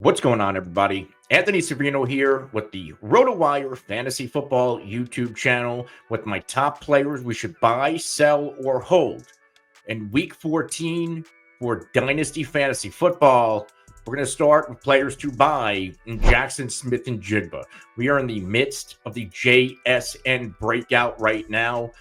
What's going on, everybody? Anthony Cervino here with the RotoWire Fantasy Football YouTube channel with my top players we should buy, sell, or hold in Week 14 for Dynasty Fantasy Football. We're going to start with players to buy in Jaxon, Smith, and Njigba. We are in the midst of the JSN breakout right now.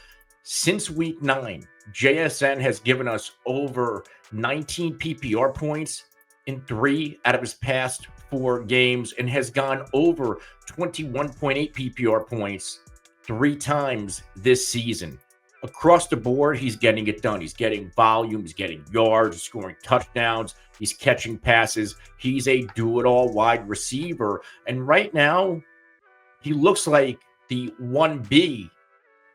Since Week 9, JSN has given us over 19 PPR points in 3 out of his past 4 games and has gone over 21.8 PPR points 3 times this season. Across the board, he's getting it done. He's getting volume, he's getting yards, he's scoring touchdowns, he's catching passes. He's a do-it-all wide receiver. And right now, he looks like the 1B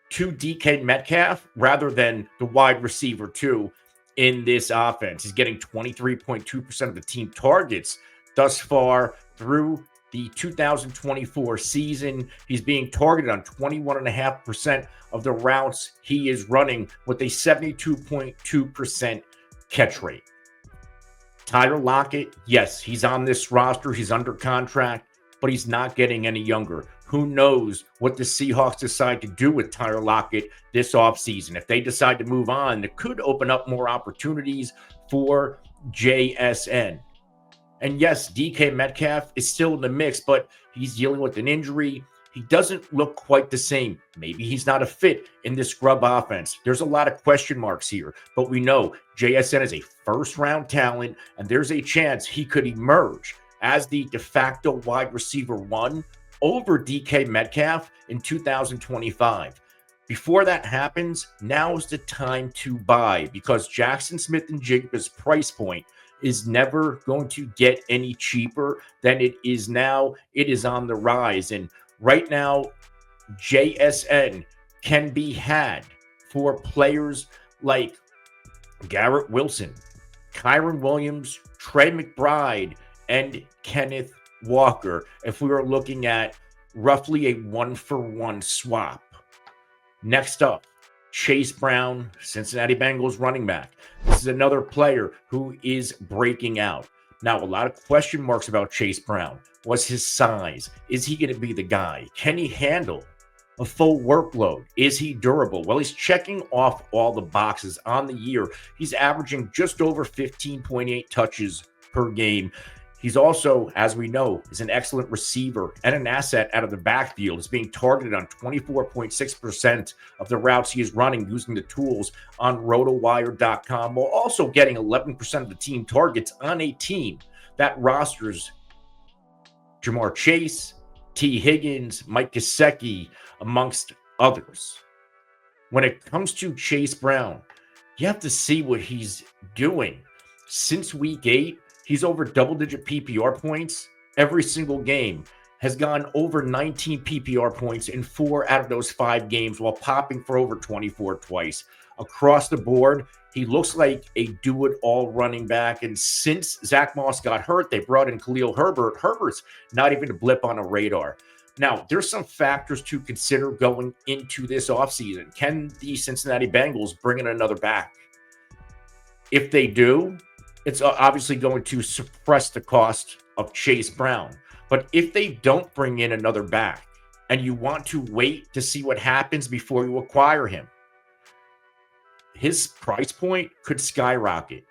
to DK Metcalf rather than the wide receiver 2 in this offense. He's getting 23.2% of the team targets thus far through the 2024 season. He's being targeted on 21.5% of the routes he is running with a 72.2% catch rate. Tyler Lockett, yes, he's on this roster. He's under contract, but he's not getting any younger. Who knows what the Seahawks decide to do with Tyler Lockett this offseason. If they decide to move on, it could open up more opportunities for JSN. And yes, DK Metcalf is still in the mix, but he's dealing with an injury. He doesn't look quite the same. Maybe he's not a fit in this scrub offense. There's a lot of question marks here, but we know JSN is a first-round talent, and there's a chance he could emerge as the de facto wide receiver 1 over DK Metcalf in 2025. Before that happens, now's the time to buy because Jaxon Smith-Njigba's price point is never going to get any cheaper than it is now. It is on the rise. And right now, JSN can be had for players like Garrett Wilson, Kyron Williams, Trey McBride, and Kenneth Walker, if we were looking at roughly a 1-for-1 swap. Next up, Chase Brown, Cincinnati Bengals running back. This is another player who is breaking out. Now, a lot of question marks about Chase Brown. What's his size? Is he going to be the guy? Can he handle a full workload? Is he durable? Well, he's checking off all the boxes on the year. He's averaging just over 15.8 touches per game. He's also, as we know, is an excellent receiver and an asset out of the backfield. He's being targeted on 24.6% of the routes he is running using the tools on RotoWire.com, while also getting 11% of the team targets on a team that rosters Jamar Chase, T. Higgins, Mike Gesicki, amongst others. When it comes to Chase Brown, you have to see what he's doing. Since week 8, he's over double-digit PPR points every single game, has gone over 19 PPR points in 4 out of those 5 games while popping for over 24 twice. Across the board, he looks like a do-it-all running back. And since Zach Moss got hurt, they brought in Khalil Herbert. Herbert's not even a blip on a radar. Now, there's some factors to consider going into this offseason. Can the Cincinnati Bengals bring in another back? If they do, it's obviously going to suppress the cost of Chase Brown. But if they don't bring in another back and you want to wait to see what happens before you acquire him, his price point could skyrocket.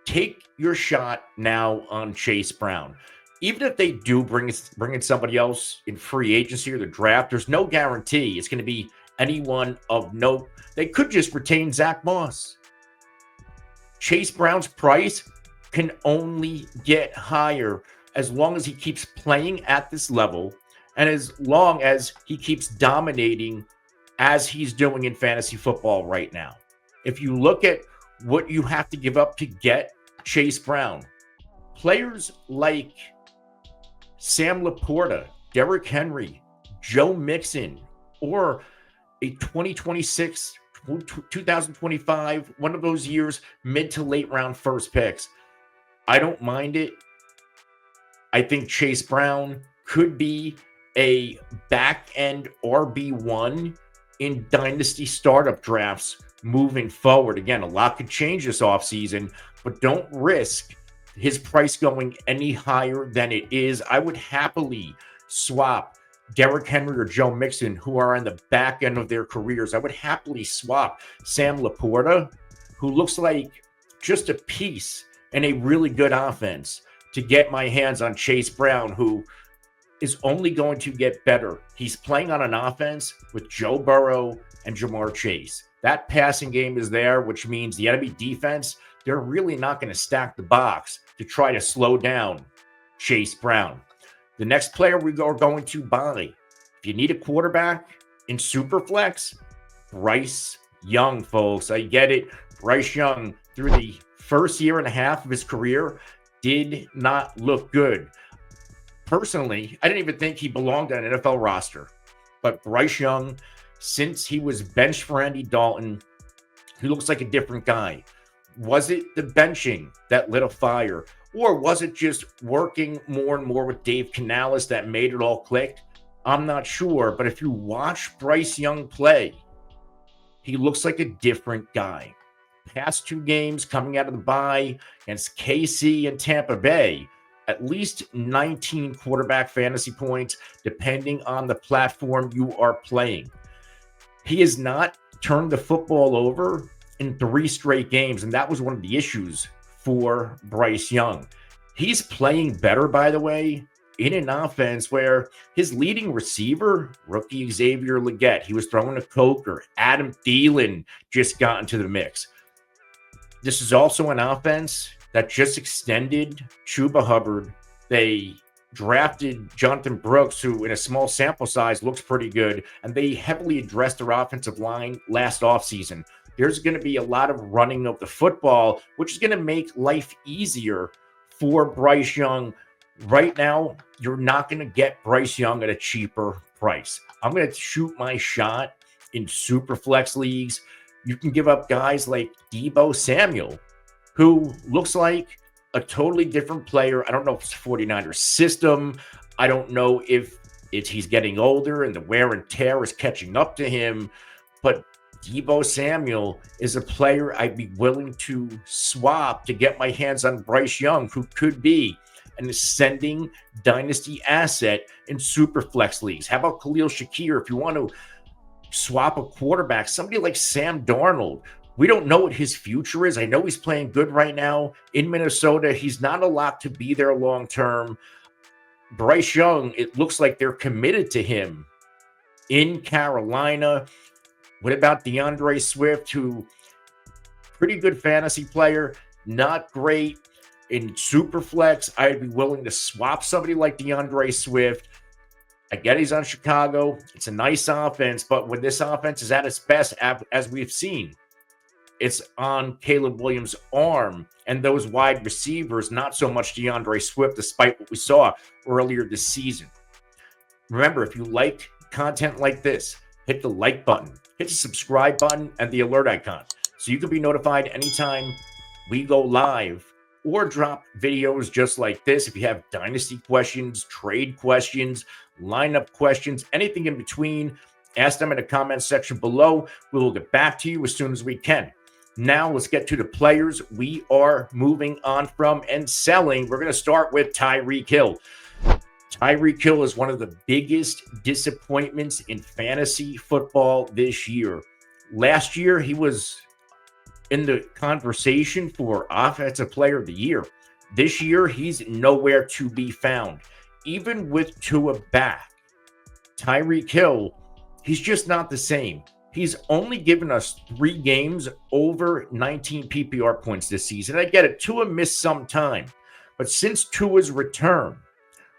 Take your shot now on Chase Brown. Even if they do bring in somebody else in free agency or the draft, there's no guarantee it's going to be anyone of note. They could just retain Zach Moss. Chase Brown's price can only get higher as long as he keeps playing at this level and as long as he keeps dominating as he's doing in fantasy football right now. If you look at what you have to give up to get Chase Brown, players like Sam Laporta, Derrick Henry, Joe Mixon, or a 2026, 2025, one of those years, mid to late round first picks, I don't mind it. I think Chase Brown could be a back-end RB1 in dynasty startup drafts moving forward. Again, a lot could change this offseason, but don't risk his price going any higher than it is. I would happily swap Derrick Henry or Joe Mixon, who are on the back end of their careers. I would happily swap Sam Laporta, who looks like just a piece in a really good offense, to get my hands on Chase Brown, who is only going to get better. He's playing on an offense with Joe Burrow and Jamar Chase. That passing game is there, which means the enemy defense, they're really not going to stack the box to try to slow down Chase Brown. The next player we are going to buy, if you need a quarterback in Superflex, Bryce Young, folks. I get it. Bryce Young, through the first year and a half of his career, did not look good. Personally, I didn't even think he belonged on an NFL roster. But Bryce Young, since he was benched for Andy Dalton, he looks like a different guy. Was it the benching that lit a fire? Or was it just working more and more with Dave Canales that made it all click? I'm not sure. But if you watch Bryce Young play, he looks like a different guy. Past 2 games coming out of the bye against KC and Tampa Bay, at least 19 quarterback fantasy points, depending on the platform you are playing. He has not turned the football over in 3 straight games, and that was one of the issues for Bryce Young. He's playing better, by the way, in an offense where his leading receiver, rookie Xavier Legette, he was throwing a Coker. Adam Thielen just got into the mix. This is also an offense that just extended Chuba Hubbard. They drafted Jonathan Brooks, who in a small sample size looks pretty good, and they heavily addressed their offensive line last offseason. There's going to be a lot of running of the football, which is going to make life easier for Bryce Young. Right now, you're not going to get Bryce Young at a cheaper price. I'm going to shoot my shot in super flex leagues. You can give up guys like Deebo Samuel, who looks like a totally different player. I don't know if it's 49ers system. I don't know if he's getting older and the wear and tear is catching up to him. But Deebo Samuel is a player I'd be willing to swap to get my hands on Bryce Young, who could be an ascending dynasty asset in super flex leagues. How about Khalil Shakir? If you want to swap a quarterback, somebody like Sam Darnold, we don't know what his future is. I know he's playing good right now in Minnesota. He's not a lot to be there long term. Bryce Young, it looks like they're committed to him in Carolina. What about DeAndre Swift, who pretty good fantasy player, not great in Superflex? I'd be willing to swap somebody like DeAndre Swift. I get he's on Chicago. It's a nice offense, but when this offense is at its best, as we've seen, it's on Caleb Williams' arm and those wide receivers, not so much DeAndre Swift, despite what we saw earlier this season. Remember, if you like content like this, hit the like button, hit the subscribe button, and the alert icon so you can be notified anytime we go live or drop videos just like this. If you have dynasty questions, trade questions, lineup questions, anything in between, ask them in the comment section below. We will get back to you as soon as we can. Now let's get to the players we are moving on from and selling. We're going to start with Tyreek Hill. Tyreek Hill is one of the biggest disappointments in fantasy football this year. Last year, he was in the conversation for Offensive Player of the Year. This year, he's nowhere to be found. Even with Tua back, Tyreek Hill, he's just not the same. He's only given us 3 games over 19 PPR points this season. I get it. Tua missed some time. But since Tua's return,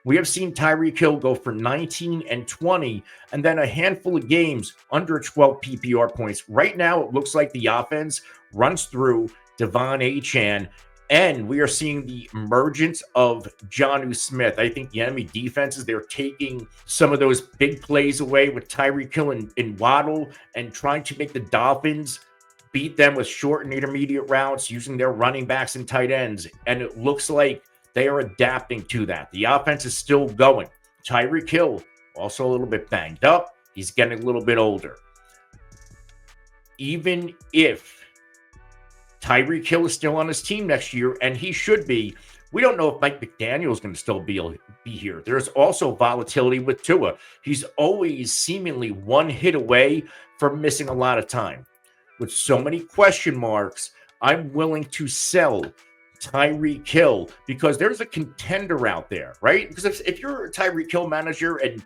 we have seen Tyreek Hill go for 19 and 20, and then a handful of games under 12 PPR points. Right now, it looks like the offense runs through Devon Achane, and we are seeing the emergence of Jonnu Smith. I think the enemy defenses, they're taking some of those big plays away with Tyreek Hill and Waddle and trying to make the Dolphins beat them with short and intermediate routes using their running backs and tight ends. And it looks like they are adapting to that. The offense is still going. Tyreek Hill, also a little bit banged up. He's getting a little bit older. Even if Tyreek Hill is still on his team next year, and he should be, We don't know if Mike McDaniel is going to still be here. There's also volatility with Tua. He's always seemingly one hit away from missing a lot of time. With so many question marks, I'm willing to sell Tyreek Hill because there's a contender out there, right? Because if you're a Tyreek Hill manager and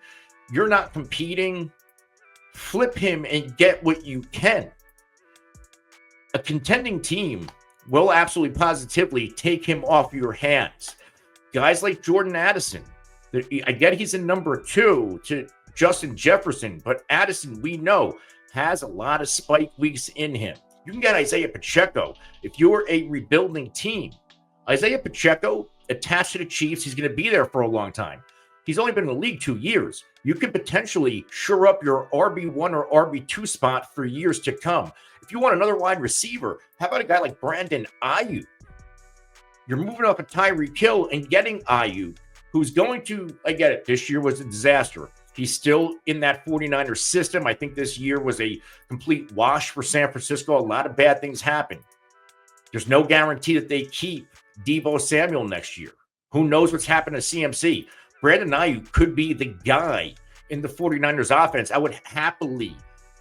you're not competing, flip him and get what you can. A contending team will absolutely positively take him off your hands. Guys like Jordan Addison, I get he's in number 2 to Justin Jefferson, but Addison, we know, has a lot of spike weeks in him. You can get Isaiah Pacheco. If you're a rebuilding team, Isaiah Pacheco attached to the Chiefs, he's going to be there for a long time. He's only been in the league 2 years. You could potentially shore up your RB1 or RB2 spot for years to come. If you want another wide receiver, how about a guy like Brandon Ayuk? You're moving off of Tyreek Hill and getting Ayuk, who's going to, I get it, this year was a disaster. He's still in that 49ers system. I think this year was a complete wash for San Francisco. A lot of bad things happen. There's no guarantee that they keep Deebo Samuel next year. Who knows what's happened to CMC? Brandon Ayuk could be the guy in the 49ers offense. I would happily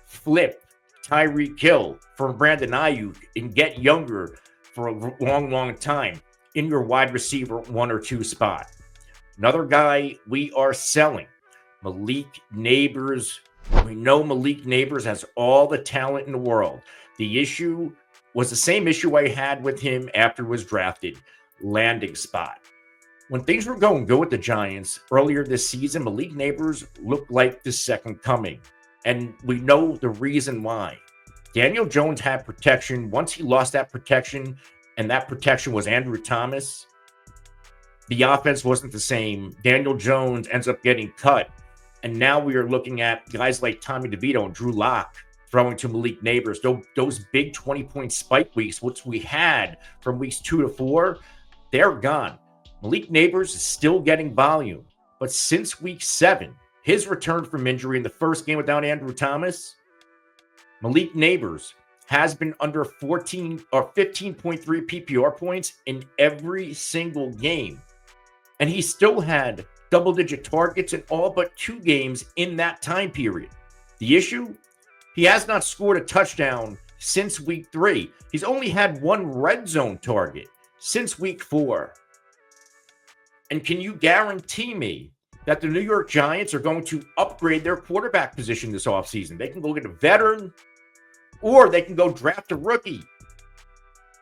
flip Tyreek Hill from Brandon Ayuk and get younger for a long, long time in your wide receiver 1 or 2 spot. Another guy we are selling, Malik Nabors. We know Malik Nabors has all the talent in the world. The issue was the same issue I had with him after he was drafted, landing spot. When things were going good with the Giants earlier this season, Malik Nabors looked like the second coming. And we know the reason why. Daniel Jones had protection. Once he lost that protection, and that protection was Andrew Thomas, the offense wasn't the same. Daniel Jones ends up getting cut. And now we are looking at guys like Tommy DeVito and Drew Lock throwing to Malik Nabors. Those big 20-point spike weeks, which we had from weeks 2 to 4, they're gone. Malik Nabors is still getting volume. But since week 7, his return from injury in the first game without Andrew Thomas, Malik Nabors has been under 14 or 15.3 PPR points in every single game. And he still had double-digit targets in all but 2 games in that time period. The issue? He has not scored a touchdown since week 3. He's only had 1 red zone target since week 4. And can you guarantee me that the New York Giants are going to upgrade their quarterback position this offseason? They can go get a veteran, or they can go draft a rookie.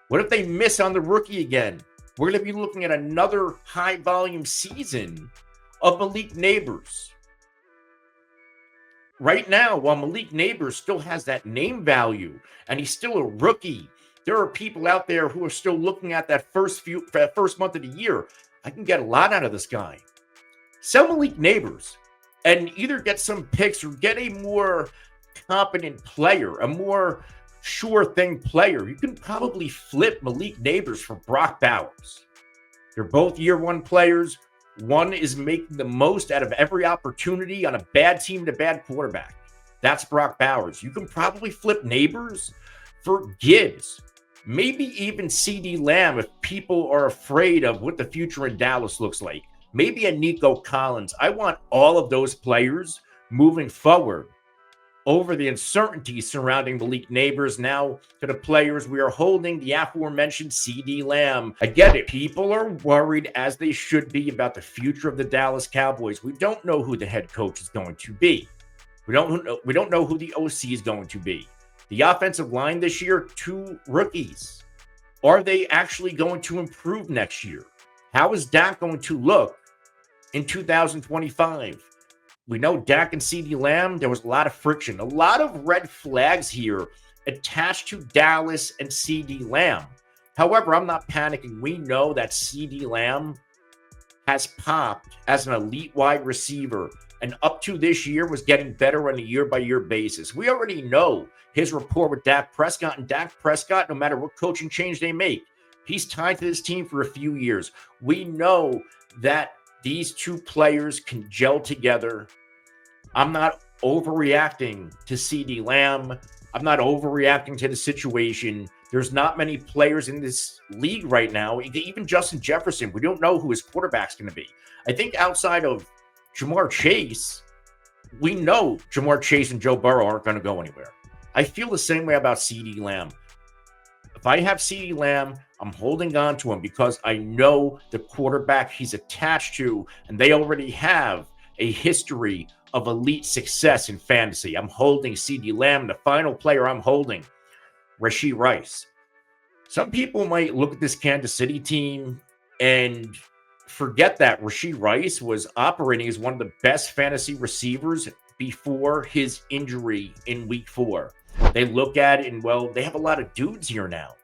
What if they miss on the rookie again? We're going to be looking at another high-volume season of Malik Nabors. Right now, while Malik Nabors still has that name value and he's still a rookie, there are people out there who are still looking at that first month of the year. I can get a lot out of this guy. Sell Malik Nabors and either get some picks or get a more competent player, a more sure thing player. You can probably flip Malik Nabors for Brock Bowers. They're both year 1 players. One is making the most out of every opportunity on a bad team to bad quarterback. That's Brock Bowers. You can probably flip Nabors for Gibbs. Maybe even CeeDee Lamb if people are afraid of what the future in Dallas looks like. Maybe a Nico Collins. I want all of those players moving forward over the uncertainty surrounding Malik Nabors. Now to the players we are holding, the aforementioned CeeDee Lamb. I get it. People are worried, as they should be, about the future of the Dallas Cowboys. We don't know who the head coach is going to be. We don't know who the OC is going to be. The offensive line this year, 2 rookies. Are they actually going to improve next year? How is Dak going to look in 2025? We know Dak and CeeDee Lamb, there was a lot of friction, a lot of red flags here attached to Dallas and CeeDee Lamb. However, I'm not panicking. We know that CeeDee Lamb has popped as an elite wide receiver, and up to this year was getting better on a year-by-year basis. We already know his rapport with Dak Prescott, and Dak Prescott, no matter what coaching change they make, he's tied to this team for a few years. We know that these 2 players can gel together. I'm not overreacting to CeeDee Lamb. I'm not overreacting to the situation. There's not many players in this league right now. Even Justin Jefferson, we don't know who his quarterback's going to be. I think outside of Jamar Chase, we know Jamar Chase and Joe Burrow aren't going to go anywhere. I feel the same way about CeeDee Lamb. If I have CeeDee Lamb, I'm holding on to him because I know the quarterback he's attached to, and they already have a history of elite success in fantasy. I'm holding CeeDee Lamb. The final player I'm holding, Rashee Rice. Some people might look at this Kansas City team and forget that Rashee Rice was operating as one of the best fantasy receivers before his injury in week 4. They look at it and, well, they have a lot of dudes here now.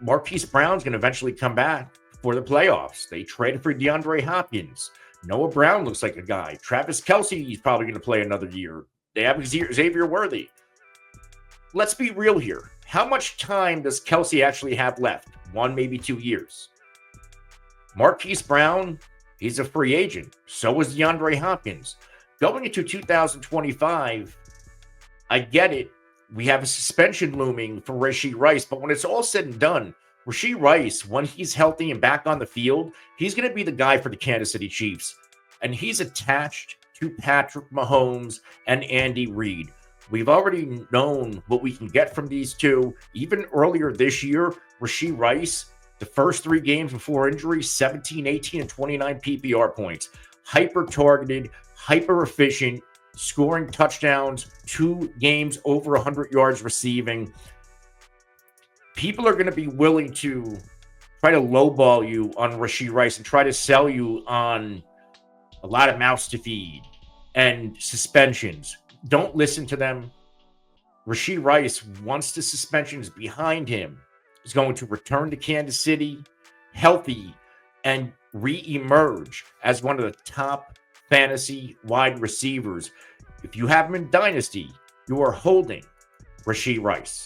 Marquise Brown's going to eventually come back for the playoffs. They traded for DeAndre Hopkins. Noah Brown looks like a guy. Travis Kelce, he's probably going to play another year. They have Xavier Worthy. Let's be real here. How much time does Kelce actually have left? 1, maybe 2 years. Marquise Brown, he's a free agent. So is DeAndre Hopkins. Going into 2025, I get it. We have a suspension looming for Rashee Rice, but when it's all said and done, Rashee Rice, when he's healthy and back on the field, he's going to be the guy for the Kansas City Chiefs. And he's attached to Patrick Mahomes and Andy Reid. We've already known what we can get from these two. Even earlier this year, Rashee Rice, the first 3 games before injury, 17, 18, and 29 PPR points. Hyper-targeted, hyper-efficient, scoring touchdowns, 2 games over 100 yards receiving. People are going to be willing to try to lowball you on Rashee Rice and try to sell you on a lot of mouths to feed and suspensions. Don't listen to them. Rashee Rice, once the suspension is behind him, is going to return to Kansas City healthy and re-emerge as one of the top fantasy wide receivers. If you have him in Dynasty, you are holding Rashee Rice.